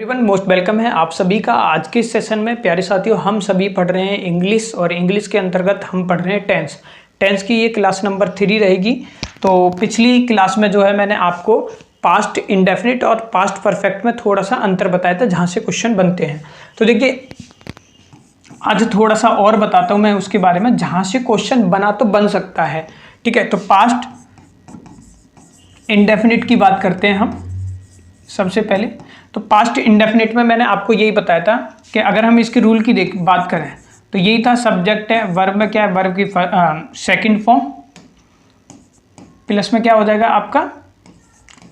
Everyone most welcome है आप सभी का आज के सेशन में। प्यारे साथियों, हम सभी पढ़ रहे हैं इंग्लिश और इंग्लिश के अंतर्गत हम पढ़ रहे हैं टेंस की ये क्लास नंबर 3 रहेगी। तो पिछली क्लास में जो है मैंने आपको पास्ट इंडेफिनिट और पास्ट परफेक्ट में थोड़ा सा अंतर बताया था जहाँ से क्वेश्चन बनते हैं। तो देखिए आज थोड़ा सा और बताता हूँ मैं उसके बारे में जहाँ से क्वेश्चन बना तो बन सकता है। ठीक है, तो पास्ट इंडेफिनिट की बात करते हैं हम सबसे पहले। तो पास्ट इंडेफिनिट में मैंने आपको यही बताया था कि अगर हम इसके रूल की बात करें तो यही था, सब्जेक्ट है, वर्ब में क्या है, वर्ब की सेकंड फॉर्म प्लस में क्या हो जाएगा आपका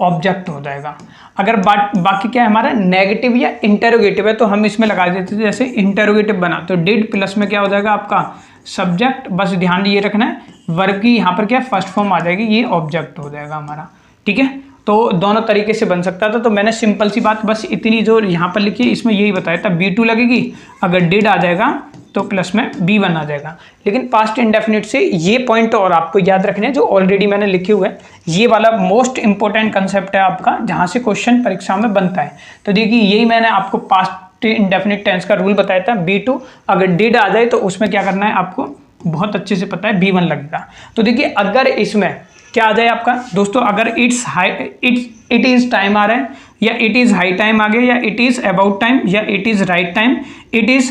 ऑब्जेक्ट हो जाएगा। अगर बाकी क्या है हमारा नेगेटिव या इंटेरोगेटिव है तो हम इसमें लगा देते थे, जैसे इंटेरोगेटिव बना तो डिड प्लस में क्या हो जाएगा आपका सब्जेक्ट। बस ध्यान ये रखना है वर्ब की यहाँ पर क्या फर्स्ट फॉर्म आ जाएगी, ये ऑब्जेक्ट हो जाएगा हमारा। ठीक है, तो दोनों तरीके से बन सकता था। तो मैंने सिंपल सी बात बस इतनी जो यहाँ पर लिखी है इसमें यही बताया था, B2 लगेगी, अगर डिड आ जाएगा तो प्लस में B1 आ जाएगा। लेकिन पास्ट इंडेफिनिट से ये पॉइंट और आपको याद रखने हैं जो ऑलरेडी मैंने लिखे हुए हैं। ये वाला मोस्ट इंपॉर्टेंट कंसेप्ट है आपका जहाँ से क्वेश्चन परीक्षा में बनता है। तो देखिए यही मैंने आपको पास्ट इंडेफिनिट टेंस का रूल बताया था, B2 अगर डिड आ जाए तो उसमें क्या करना है आपको बहुत अच्छे से पता है, B1 लगेगा। तो देखिए अगर इसमें क्या आ जाए आपका दोस्तों, अगर इट इज टाइम आ रहा है या इट इज हाई टाइम आ गया या इट इज अबाउट टाइम या it is right time, it is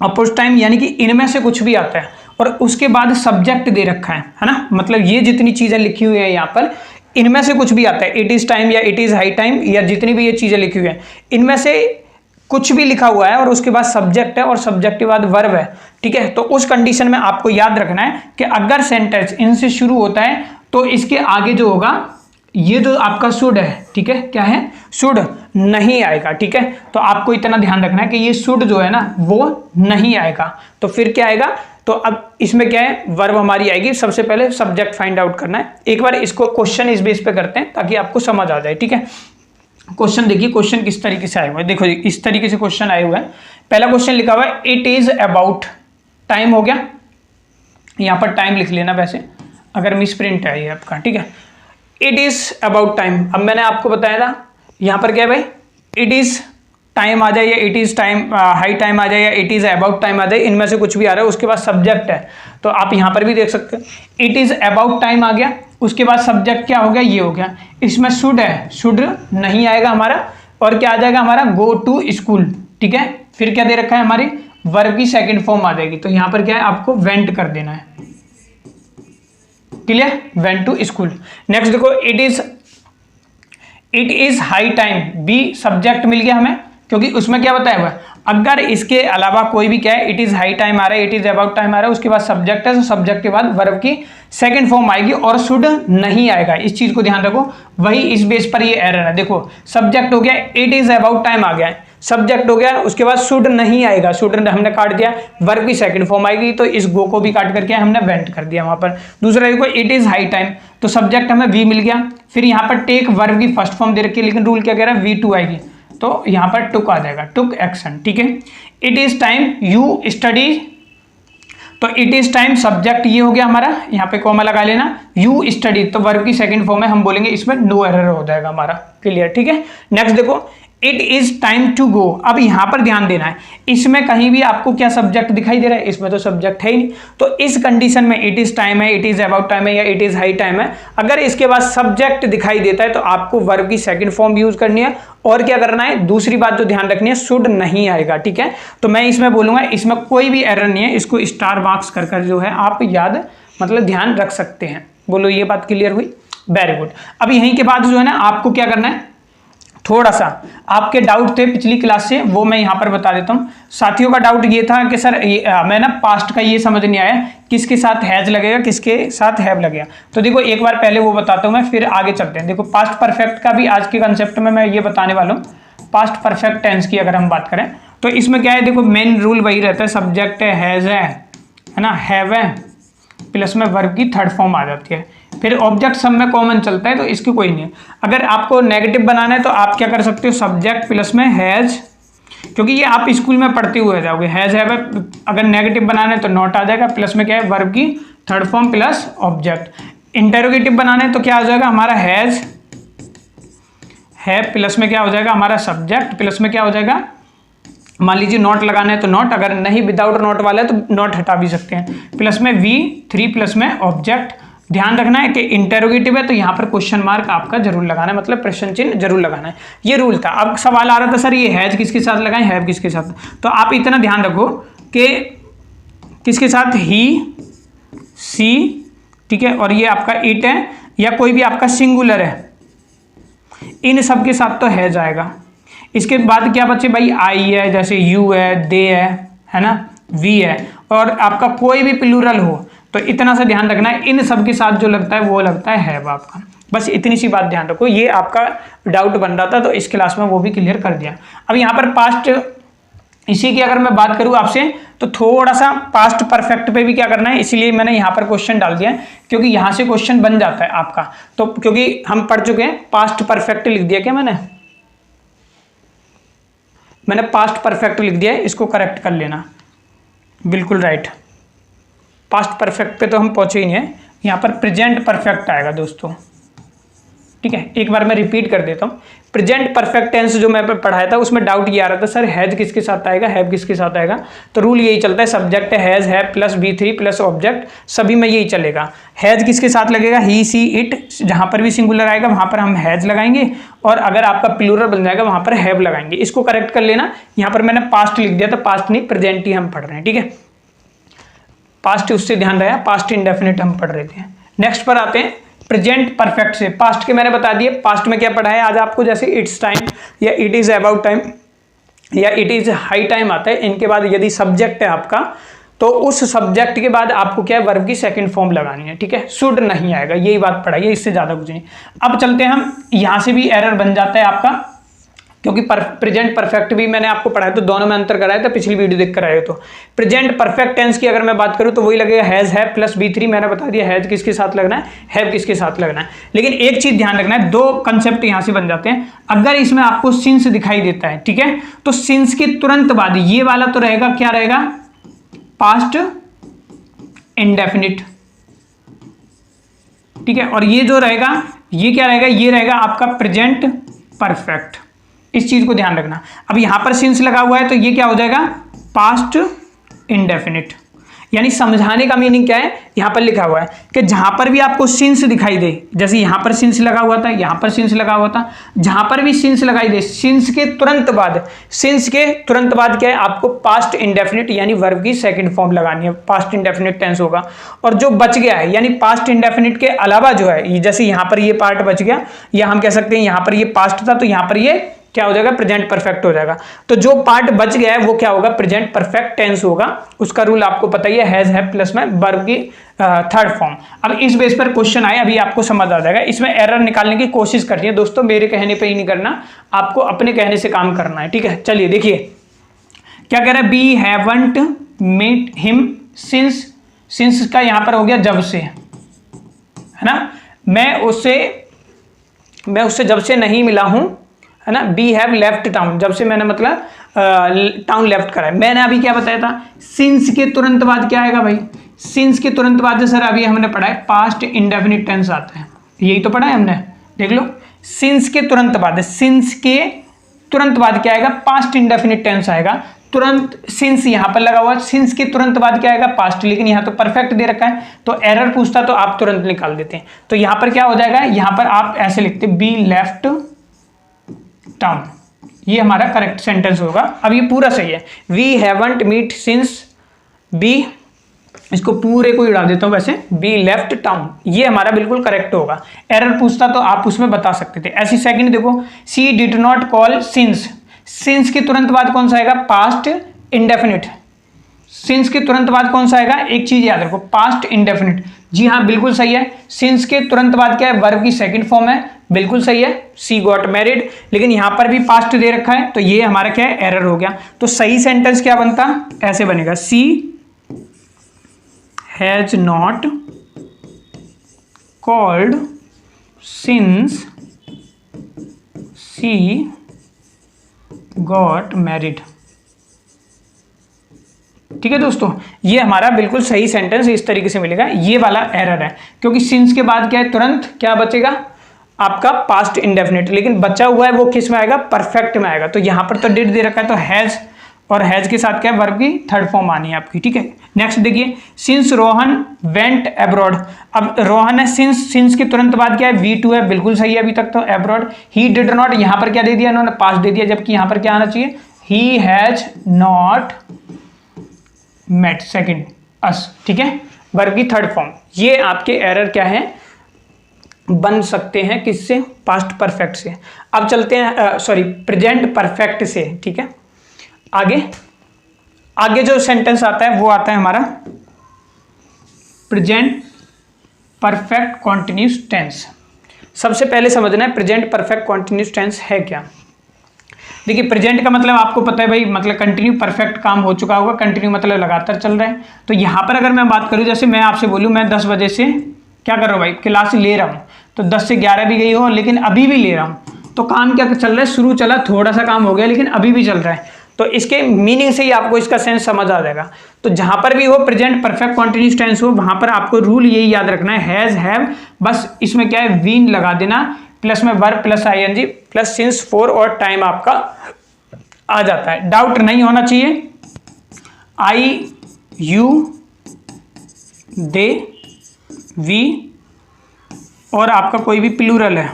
oppose time, यानी कि इनमें से कुछ भी आता है और उसके बाद सब्जेक्ट दे रखा है ना, मतलब ये जितनी चीजें लिखी हुई है यहाँ पर इनमें से कुछ भी आता है, इट इज टाइम या इट इज हाई टाइम या जितनी भी ये चीजें लिखी हुई है इनमें से कुछ भी लिखा हुआ है और उसके बाद सब्जेक्ट है और सब्जेक्ट के बाद वर्ब है। ठीक है, तो उस कंडीशन में आपको याद रखना है कि अगर सेंटेंस इनसे शुरू होता है तो इसके आगे जो होगा ये जो आपका शुड है, ठीक है, क्या है शुड नहीं आएगा। ठीक है, तो आपको इतना ध्यान रखना है कि ये शुड जो है ना वो नहीं आएगा। तो फिर क्या आएगा, तो अब इसमें क्या है वर्ब हमारी आएगी। सबसे पहले सब्जेक्ट फाइंड आउट करना है। एक बार इसको क्वेश्चन इस बेस पे करते हैं ताकि आपको समझ आ जाए। ठीक है, क्वेश्चन देखिए क्वेश्चन किस तरीके से आए हुए हैं। देखो इस तरीके से क्वेश्चन आए हुए हैं। पहला क्वेश्चन लिखा हुआ है इट इज अबाउट टाइम, हो गया, यहाँ पर टाइम लिख लेना वैसे अगर मिस प्रिंट है ये आपका। ठीक है, इट इज अबाउट टाइम। अब मैंने आपको बताया था यहाँ पर क्या है भाई, इट इज टाइम आ जाए या it is time high time आ जाए या इट इज अबाउट टाइम आ जाए, इनमें से कुछ भी आ रहा है, उसके बाद सब्जेक्ट है। तो आप यहाँ पर भी देख सकते हैं इट इज अबाउट टाइम आ गया, उसके बाद सब्जेक्ट क्या हो गया, ये हो गया। इसमें शुड है, शुड नहीं आएगा हमारा, और क्या आ जाएगा हमारा गो टू स्कूल। ठीक है, फिर क्या दे रखा है हमारी वर्ब की सेकंड फॉर्म आ जाएगी, तो यहाँ पर क्या है आपको वेंट कर देना है। Clear, went to school. Next देखो it is high time, B subject मिल गया हमें क्योंकि उसमें क्या बताया हुआ है, अगर इसके अलावा कोई भी क्या है, इट इज हाई टाइम आ रहा है, इट इज अबाउट टाइम आ रहा है, उसके बाद सब्जेक्ट है, तो सब्जेक्ट के बाद वर्ब की सेकंड फॉर्म आएगी और शुड नहीं आएगा। इस चीज को ध्यान रखो, वही इस बेस पर ये एरर है। देखो सब्जेक्ट हो गया, इट इज अबाउट टाइम आ गया है, सब्जेक्ट हो गया, उसके बाद शुड नहीं आएगा, शुड हमने काट दिया, वर्ब की सेकंड फॉर्म आएगी, तो इस गो को भी काट करके हमने वेंट कर दिया वहां पर। दूसरा देखो इट इज हाई टाइम, तो सब्जेक्ट हमें वी मिल गया, फिर यहाँ पर टेक वर्ब की फर्स्ट फॉर्म दे रखी है, लेकिन रूल क्या कह रहा है V2 आएगी, तो यहाँ पर टुक आ जाएगा, टुक एक्शन। ठीक है, it is time you study, तो इट इज टाइम सब्जेक्ट ये हो गया हमारा, यहाँ पे कॉमा लगा लेना, यू स्टडी, तो वर्ब की सेकंड फॉर्म है, हम बोलेंगे इसमें नो एरर हो जाएगा हमारा। क्लियर, ठीक है। नेक्स्ट देखो it is time to go. अब यहां पर ध्यान देना है, इसमें कहीं भी आपको क्या सब्जेक्ट दिखाई दे रहा है, इसमें तो सब्जेक्ट है ही नहीं। तो इस कंडीशन में इट इज टाइम है, इट इज अबाउट टाइम है या इट इज हाई टाइम है, अगर इसके बाद सब्जेक्ट दिखाई देता है तो आपको वर्ब की सेकंड फॉर्म यूज करनी है और क्या करना है, दूसरी बात जो ध्यान रखनी है, शुड नहीं आएगा। ठीक है, तो मैं इसमें बोलूंगा इसमें कोई भी एरर नहीं है, इसको स्टार मार्क्स कर जो है आप याद मतलब ध्यान रख सकते हैं। बोलो ये बात क्लियर हुई, वेरी गुड। अब यहीं के बाद जो है ना आपको क्या करना है, थोड़ा सा आपके डाउट थे पिछली क्लास से, वो मैं यहाँ पर बता देता हूँ। साथियों का डाउट ये था कि सर मैं ना पास्ट का ये समझ नहीं आया किसके साथ हैज लगेगा किसके साथ हैव लगेगा। तो देखो एक बार पहले वो बताता हूँ मैं, फिर आगे चलते हैं। देखो पास्ट परफेक्ट का भी आज के कंसेप्ट में मैं ये बताने वाला हूँ। पास्ट परफेक्ट टेंस की अगर हम बात करें तो इसमें क्या है, देखो मेन रूल वही रहता है, सब्जेक्ट है, हैज है ना, हैव है, प्लस में वर्ब की थर्ड फॉर्म आ जाती है, फिर ऑब्जेक्ट सब में कॉमन चलता है, तो इसकी कोई नहीं है। अगर आपको नेगेटिव बनाना है तो आप क्या कर सकते हो, सब्जेक्ट प्लस में हैज, क्योंकि ये आप स्कूल में पढ़ते हुए जाओगे, हैज है, अगर नेगेटिव बनाना है तो नॉट आ जाएगा, प्लस में क्या है वर्ब की third form plus object. Interrogative बनाना है तो क्या आ जाएगा हमारा हैव प्लस में क्या हो जाएगा हमारा सब्जेक्ट, प्लस में क्या हो जाएगा, मान लीजिए नॉट लगाना है तो नॉट, अगर नहीं विदाउट नॉट वाला है तो नॉट हटा भी सकते हैं, प्लस में V3 प्लस में ऑब्जेक्ट। ध्यान रखना है कि इंटेरोगेटिव है तो यहाँ पर क्वेश्चन मार्क आपका जरूर लगाना है, मतलब प्रश्न चिन्ह जरूर लगाना है। ये रूल था। अब सवाल आ रहा था सर ये हैज किसके साथ लगाएं, हैव किसके साथ, तो आप इतना ध्यान रखो कि किसके साथ, ही, सी, ठीक है, और ये आपका इट है या कोई भी आपका सिंगुलर है, इन सब के साथ तो हैज आएगा। इसके बाद क्या बचे भाई, आई है, जैसे यू है, दे है ना, वी है, और आपका कोई भी प्लूरल हो तो इतना सा ध्यान रखना है, इन सब के साथ जो लगता है वो लगता है हैव आपका। बस इतनी सी बात ध्यान रखो, ये आपका डाउट बन रहा था तो इस क्लास में वो भी क्लियर कर दिया। अब यहाँ पर पास्ट, इसी की अगर मैं बात करूँ आपसे तो थोड़ा सा पास्ट परफेक्ट पे भी क्या करना है, इसलिए मैंने यहाँ पर क्वेश्चन डाल दिया है क्योंकि यहाँ से क्वेश्चन बन जाता है आपका। तो क्योंकि हम पढ़ चुके हैं, पास्ट परफेक्ट लिख दिया क्या मैंने पास्ट परफेक्ट लिख दिया है, इसको करेक्ट कर लेना, बिल्कुल राइट। पास्ट परफेक्ट पे तो हम पहुंचे ही नहीं है, यहाँ पर प्रेजेंट परफेक्ट आएगा दोस्तों, ठीक है। एक बार मैं रिपीट कर देता हूँ, प्रेजेंट परफेक्ट टेंस जो मैं पढ़ाया था उसमें डाउट ये आ रहा था सर हैज किसके साथ आएगा, हैव किसके साथ आएगा, तो रूल यही चलता है, subject has, have plus V3 plus object, सभी में यही चलेगा। हैज किसके साथ लगेगा, ही, सी, इट, जहां पर भी सिंगुलर आएगा वहां पर हम हैज लगाएंगे, और अगर आपका प्लूरल बन जाएगा वहां पर हैव लगाएंगे। इसको करेक्ट कर लेना, यहाँ पर मैंने पास्ट लिख दिया था, पास्ट नहीं प्रेजेंट ही हम पढ़ रहे हैं, ठीक है। पास्ट उससे ध्यान रहा, पास्ट इंडेफिनिट हम पढ़ रहे थे। नेक्स्ट पर आते हैं प्रेजेंट परफेक्ट से। पास्ट के मैंने बता दिए, पास्ट में क्या पढ़ा है आज आपको, जैसे इट्स टाइम या इट इज अबाउट टाइम या इट इज हाई टाइम आता है, इनके बाद यदि सब्जेक्ट है आपका तो उस सब्जेक्ट के बाद आपको क्या है, वर्ब की सेकंड फॉर्म लगानी है, ठीक है। शुड नहीं आएगा, यही बात पढ़ाई है, इससे ज्यादा कुछ नहीं। अब चलते हैं हम, यहां से भी एरर बन जाता है आपका, क्योंकि प्रेजेंट परफेक्ट भी मैंने आपको पढ़ाया तो दोनों में अंतर कराया था, पिछली वीडियो देख कर आए तो। प्रेजेंट परफेक्ट टेंस की अगर मैं बात करूं तो वही लगेगा हैज, हैव प्लस V3, मैंने बता दिया हैज किसके साथ लगना है, हैव किसके साथ लगना है। लेकिन एक चीज ध्यान रखना है, दो कंसेप्ट यहां से बन जाते हैं। अगर इसमें आपको सिंस दिखाई देता है, ठीक है, तो सिंस के तुरंत बाद ये वाला तो रहेगा, क्या रहेगा, पास्ट इंडेफिनिट, ठीक है, और ये जो रहेगा ये क्या रहेगा, ये रहेगा आपका प्रेजेंट परफेक्ट। इस चीज को ध्यान रखना। अब यहां पर सिंस लगा हुआ है तो ये क्या हो जाएगा, पास्ट इंडेफिनिट। यानी समझाने का मीनिंग क्या है, यहां पर लिखा हुआ है कि जहां पर भी आपको सिंस दिखाई दे, जैसे यहां पर सिंस लगा हुआ था, यहां पर सिंस लगा हुआ था, जहां पर भी सिंस लगाई दे, सिंस के तुरंत बाद क्या है, आपको पास्ट इंडेफिनिट यानी वर्ब की सेकंड फॉर्म लगानी है, पास्ट इंडेफिनिट टेंस होगा। और जो बच गया है यानी पास्ट इंडेफिनिट के अलावा जो है, जैसे यहां पर ये पार्ट बच गया, या हम कह सकते हैं यहां पर ये पास्ट था तो यहां पर ये क्या हो जाएगा, प्रेजेंट परफेक्ट हो जाएगा। तो जो पार्ट बच गया है वो क्या होगा, प्रेजेंट परफेक्ट टेंस होगा। उसका रूल आपको पता ही है, हैज, हैव प्लस में वर्ब की थर्ड फॉर्म। अब इस बेस पर क्वेश्चन आए, अभी आपको समझ आ जाएगा। इसमें एरर निकालने की कोशिश करनी है दोस्तों, मेरे कहने पे ही नहीं करना, आपको अपने कहने से काम करना है, ठीक है। चलिए देखिए क्या कह रहा है, we haven't met him since का यहां पर हो गया जब से, है ना, मैं उससे जब से नहीं मिला हूं, है ना। बी हैव लेफ्ट टाउन, जब से मैंने मतलब टाउन लेफ्ट करा है। मैंने अभी क्या बताया था, सिंस के तुरंत बाद क्या आएगा भाई, सिंस के तुरंत बाद जो सर अभी हमने पढ़ा है पास्ट इंडेफिनिट टेंस आता है, यही तो पढ़ा है हमने, देख लो। सिंस के तुरंत बाद क्या आएगा, पास्ट इंडेफिनिट टेंस आएगा। तुरंत सिंस यहां पर लगा हुआ, सिंस के तुरंत बाद क्या आएगा, पास्ट, लेकिन यहां तो परफेक्ट दे रखा है तो एरर पूछता तो आप तुरंत निकाल देते हैं। तो यहां पर क्या हो जाएगा, यहां पर आप ऐसे लिखते बी लेफ्ट टाउन, ये हमारा करेक्ट सेंटेंस होगा। अब ये पूरा सही है, we haven't meet since B, इसको पूरे को उड़ा देता हूं वैसे, बी लेफ्ट टाउन, ये हमारा बिल्कुल करेक्ट होगा। एरर पूछता तो आप उसमें बता सकते थे। ऐसी सेकंड देखो, सी डिड नॉट कॉल सिंस के तुरंत बाद कौन सा आएगा, पास्ट इंडेफिनिट। सिंस के तुरंत बाद कौन सा आएगा, एक चीज याद रखो, पास्ट इंडेफिनिट। जी हाँ बिल्कुल सही है, सिंस के तुरंत बाद क्या है, वर्ब की सेकंड फॉर्म है, बिल्कुल सही है, सी गॉट मैरिड, लेकिन यहां पर भी पास्ट दे रखा है तो ये हमारा क्या है, एरर हो गया। तो सही सेंटेंस क्या बनता, ऐसे बनेगा, she has not called since she got married. ठीक है दोस्तों, ये हमारा बिल्कुल सही सेंटेंस इस तरीके से मिलेगा। ये वाला एरर है क्योंकि सिंस के बाद क्या है, तुरंत क्या बचेगा, आपका पास्ट इंडेफिनिट, लेकिन बचा हुआ है वो किस में आएगा, परफेक्ट में आएगा। तो यहाँ पर तो डिड दे रखा है, तो हैज, और हैज के साथ क्या है, वर्ब की थर्ड फॉर्म आनी है आपकी, ठीक है। नेक्स्ट देखिए, सिंस रोहन वेंट एब्रॉड। अब रोहन है, सिंस के तुरंत बाद क्या है, V2 है, बिल्कुल सही है अभी तक तो एब्रॉड। ही डिड नॉट, यहाँ पर क्या दे दिया इन्होंने, पास्ट दे दिया, जबकि यहाँ पर क्या आना चाहिए, he has not met second us, ठीक है, वर्ब की थर्ड फॉर्म। ये आपके एरर क्या है, बन सकते हैं किससे, पास्ट परफेक्ट से। अब चलते हैं सॉरी प्रेजेंट परफेक्ट से, ठीक है। आगे जो सेंटेंस आता है वो आता है हमारा प्रेजेंट परफेक्ट कॉन्टिन्यूस टेंस। सबसे पहले समझना है प्रेजेंट परफेक्ट कॉन्टिन्यूस टेंस है क्या। देखिए प्रेजेंट का मतलब आपको पता है भाई, मतलब कंटिन्यू, परफेक्ट काम हो चुका होगा, कंटिन्यू मतलब लगातार चल रहा है। तो यहाँ पर अगर मैं बात करूँ, जैसे मैं आपसे बोलूँ मैं 10 बजे से क्या कर रहा हूँ भाई, क्लास ले रहा हूँ, तो 10 से 11 भी गई हो, लेकिन अभी भी ले रहा हूँ, तो काम क्या चल रहा है, शुरू चला, थोड़ा सा काम हो गया, लेकिन अभी भी चल रहा है। तो इसके मीनिंग से ही आपको इसका सेंस समझ आ जाएगा। तो जहां पर भी हो प्रेजेंट परफेक्ट कॉन्टिन्यूस टेंस हो, वहां पर आपको रूल यही याद रखना है, हैज, हैव, बस इसमें क्या है, बीन लगा देना, प्लस में verb plus ING plus since, for और टाइम आपका आ जाता है। डाउट नहीं होना चाहिए। आई, यू, दे, वी और आपका कोई भी प्लूरल है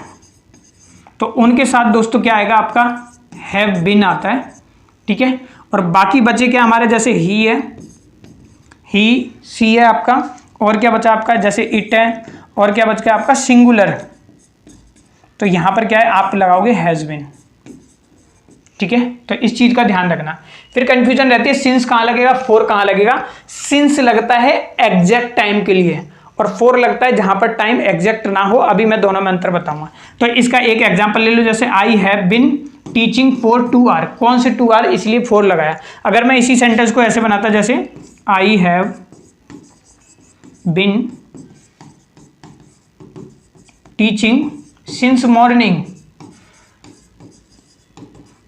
तो उनके साथ दोस्तों क्या आएगा, आपका हैव बीन आता है, ठीक है। और बाकी बचे क्या हमारे, जैसे ही है, ही, सी है आपका, और क्या बचा आपका, जैसे इट है, और क्या बच गया आपका, सिंगुलर। तो यहां पर क्या है, आप लगाओगे हैज बीन, ठीक है। तो इस चीज का ध्यान रखना। फिर कंफ्यूजन रहती है, सिंस कहां लगेगा, फोर कहां लगेगा। सिंस लगता है एग्जैक्ट टाइम के लिए और फोर लगता है जहां पर टाइम एग्जैक्ट ना हो। अभी मैं दोनों में अंतर बताऊंगा। तो इसका एक एग्जांपल ले लो, जैसे I have been teaching for 2 hour, कौन से 2 आवर, इसलिए 4 लगाया। अगर मैं इसी सेंटेंस को ऐसे बनाता, जैसे I have been teaching since morning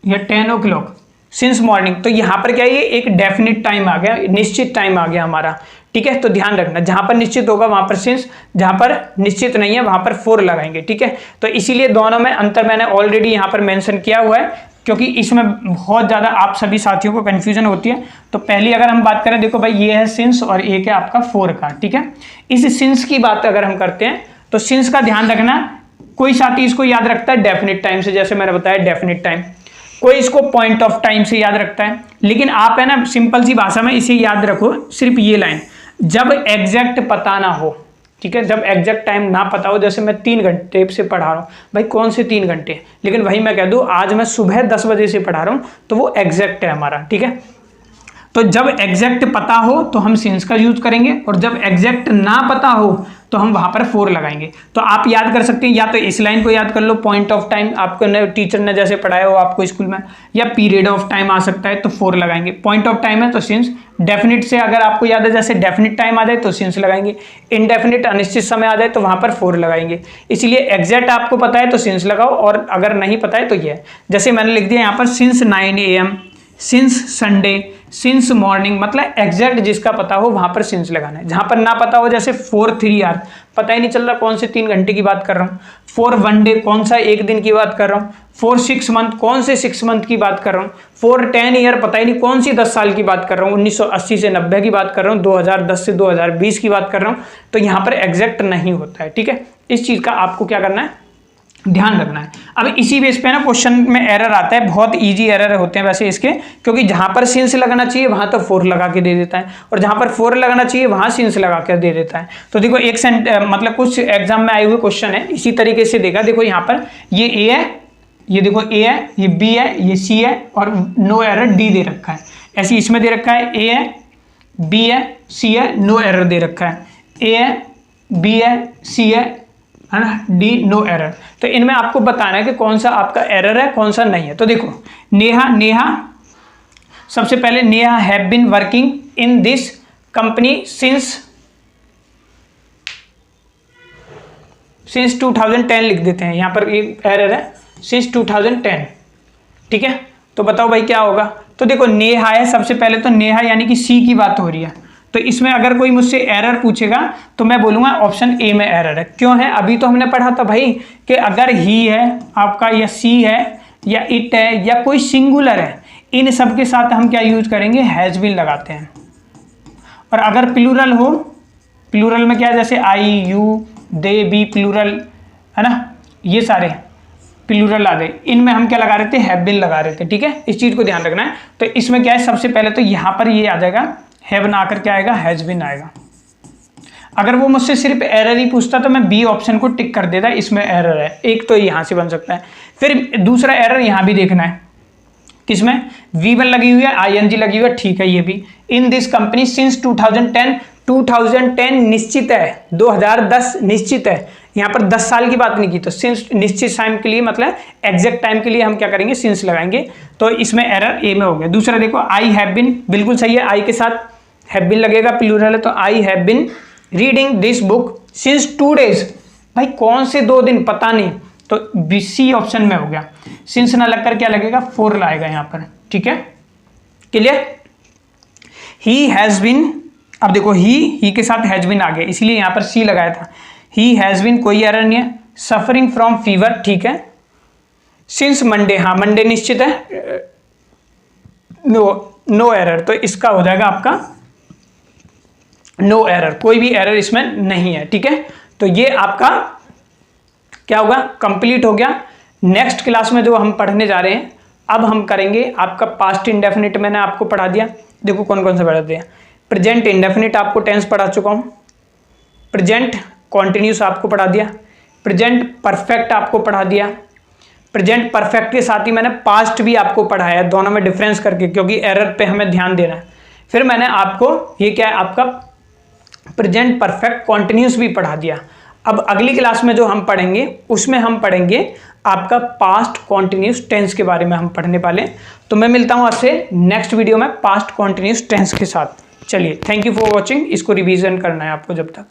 या 10 o'clock सिंस मॉर्निंग, तो यहां पर क्या है, ये एक डेफिनिट टाइम आ गया, निश्चित टाइम आ गया हमारा, ठीक है। तो ध्यान रखना, जहां पर निश्चित होगा वहां पर सिंस, जहां पर निश्चित नहीं है वहां पर 4 लगाएंगे, ठीक है। तो इसीलिए दोनों में अंतर मैंने ऑलरेडी यहां पर मेंशन किया हुआ है, क्योंकि इसमें बहुत ज्यादा आप सभी साथियों को कंफ्यूजन होती है। तो पहली अगर हम बात करें, देखो भाई ये है सिंस और एक है आपका 4 का, ठीक है। इस सिंस की बात अगर हम करते हैं तो सिंस का ध्यान रखना, कोई साथी इसको याद रखता है डेफिनिट टाइम से, जैसे मैंने बताया डेफिनिट टाइम, कोई इसको पॉइंट ऑफ टाइम से याद रखता है। लेकिन आप है ना सिंपल सी भाषा में इसे याद रखो, सिर्फ ये लाइन, जब एग्जैक्ट पता ना हो, ठीक है, जब एग्जैक्ट टाइम ना पता हो, जैसे मैं 3 घंटे से पढ़ा रहा हूँ, भाई कौन से 3 घंटे, लेकिन वही मैं कह दूँ आज मैं सुबह 10 बजे से पढ़ा रहा हूँ, तो वो एग्जैक्ट है हमारा, ठीक है। तो जब एग्जैक्ट पता हो तो हम सिंस का यूज करेंगे, और जब एग्जैक्ट ना पता हो तो हम वहां पर 4 लगाएंगे। तो आप याद कर सकते हैं, या तो इस लाइन को याद कर लो, पॉइंट ऑफ टाइम आपको टीचर ने जैसे पढ़ाया हो आपको स्कूल में, या पीरियड ऑफ टाइम आ सकता है तो 4 लगाएंगे। पॉइंट ऑफ टाइम है तो सिंस, डेफिनिट से अगर आपको याद है जैसे डेफिनिट टाइम आ जाए तो सिंस लगाएंगे, इनडेफिनिट अनिश्चित समय आ जाए तो वहां पर 4 लगाएंगे। इसलिए एग्जैक्ट आपको पता है तो सिंस लगाओ, और अगर नहीं पता है तो ये, जैसे मैंने लिख दिया यहाँ पर since 9 AM, since Sunday, since morning, मतलब एग्जैक्ट जिसका पता हो वहां पर सिंस लगाना है। जहां पर ना पता हो, जैसे 4 3 आवर, पता ही नहीं चल रहा कौन से 3 घंटे की बात कर रहा हूँ, 4 1 डे, कौन सा 1 दिन की बात कर रहा हूँ, 4 6 मंथ, कौन से 6 मंथ की बात कर रहा हूँ, 4 10 ईयर, पता ही नहीं कौन सी 10 साल की बात कर रहा हूँ, 1980 से 90 की बात कर रहा हूँ, 2010 से 2020 की बात कर रहा हूँ, तो यहाँ पर एग्जैक्ट नहीं होता है, ठीक है। इस चीज का आपको क्या करना है, ध्यान रखना है। अब इसी बेस पे ना क्वेश्चन में एरर आता है, बहुत इजी एरर होते हैं वैसे इसके, क्योंकि जहां पर सिंस लगना चाहिए वहां तो 4 लगा के दे देता है, और जहां पर 4 लगना चाहिए वहां सिंस लगा के दे देता है। तो देखो एक मतलब कुछ एग्जाम में आए हुए क्वेश्चन है इसी तरीके से देगा। देखो यहाँ पर ये ए है, ये देखो ए है, ये बी है, ये सी है, और नो एरर डी दे रखा है। ऐसे इसमें दे रखा है ए है, बी है, सी है, नो एरर दे रखा है, ए है, बी है, सी है ना, डी नो एरर। तो इनमें आपको बताना है कि कौन सा आपका एरर है कौन सा नहीं है। तो देखो नेहा सबसे पहले, Neha have been working in this company since 2010 लिख देते हैं, यहां पर एक एरर है सिंस 2010, ठीक है। तो बताओ भाई क्या होगा। तो देखो नेहा है, सबसे पहले तो नेहा यानी कि सी की बात हो रही है, तो इसमें अगर कोई मुझसे एरर पूछेगा तो मैं बोलूँगा ऑप्शन ए में एरर है। क्यों है? अभी तो हमने पढ़ा था भाई कि अगर ही है आपका या सी है या इट है या कोई सिंगुलर है, इन सब के साथ हम क्या यूज करेंगे? हैज बीन लगाते हैं। और अगर प्लूरल हो, प्लूरल में क्या है? जैसे आई, यू, दे, बी, प्लूरल है ना, ये सारे प्लूरल आ गए, इनमें हम क्या लगा रहे थे? हैव बीन लगा रहे थे। ठीक है, इस चीज को ध्यान रखना है। तो इसमें क्या है? सबसे पहले तो यहां पर ये आ जाएगा, हैव ना आकर क्या आएगा? हैज बीन आएगा। अगर वो मुझसे सिर्फ एरर ही पूछता तो मैं बी ऑप्शन को टिक कर देता, इसमें एरर है। एक तो यहां से बन सकता है। फिर दूसरा एरर यहां भी देखना है, किसमें? V1 लगी हुई है, ING लगी हुई है, ठीक है। ये भी इन दिस कंपनी सिंस 2010 निश्चित है, 2010 निश्चित है। यहाँ पर 10 साल की बात नहीं की, तो सिंस निश्चित टाइम के लिए मतलब एग्जैक्ट टाइम के लिए हम क्या करेंगे? सिंस लगाएंगे। तो इसमें एरर ए में हो गया। दूसरा देखो, आई हैव बीन, बिल्कुल सही है, आई के साथ हैव बीन लगेगा, प्लूरल है तो I have been reading this book since 2 days। भाई कौन से 2 दिन? पता नहीं, तो BC ऑप्शन में हो गया। सिंस ना लगकर क्या लगेगा? 4 लाएगा यहाँ पर। ठीक है, क्लियर? ही हैज बीन, अब देखो ही के साथ हैज बीन आ गया, इसलिए यहाँ पर सी लगाया था। ही हैज बीन, कोई एरर नहीं है। सफरिंग फ्रॉम फीवर, ठीक है। सिंस मंडे, हाँ मंडे निश्चित है, नो एरर, तो इसका हो जाएगा आपका नो एरर, कोई भी एरर इसमें नहीं है। ठीक है, तो ये आपका क्या होगा? कंप्लीट हो गया। नेक्स्ट क्लास में जो हम पढ़ने जा रहे हैं, अब हम करेंगे आपका पास्ट इंडेफिनिट। मैंने आपको पढ़ा दिया, देखो कौन कौन से पढ़ा दिया। प्रेजेंट इंडेफिनिट आपको टेंस पढ़ा चुका हूं, प्रेजेंट कॉन्टिन्यूस आपको पढ़ा दिया, प्रेजेंट परफेक्ट आपको पढ़ा दिया, प्रेजेंट परफेक्ट के साथ ही मैंने पास्ट भी आपको पढ़ाया, दोनों में डिफरेंस करके, क्योंकि एरर पे हमें ध्यान देना है। फिर मैंने आपको ये क्या है? आपका प्रेजेंट परफेक्ट कॉन्टिन्यूस भी पढ़ा दिया। अब अगली क्लास में जो हम पढ़ेंगे उसमें हम पढ़ेंगे आपका पास्ट कॉन्टिन्यूस टेंस के बारे में हम पढ़ने वाले। तो मैं मिलता हूं आपसे नेक्स्ट वीडियो में पास्ट कॉन्टिन्यूस टेंस के साथ। चलिए, थैंक यू फॉर वॉचिंग। इसको रिवीजन करना है आपको जब तक।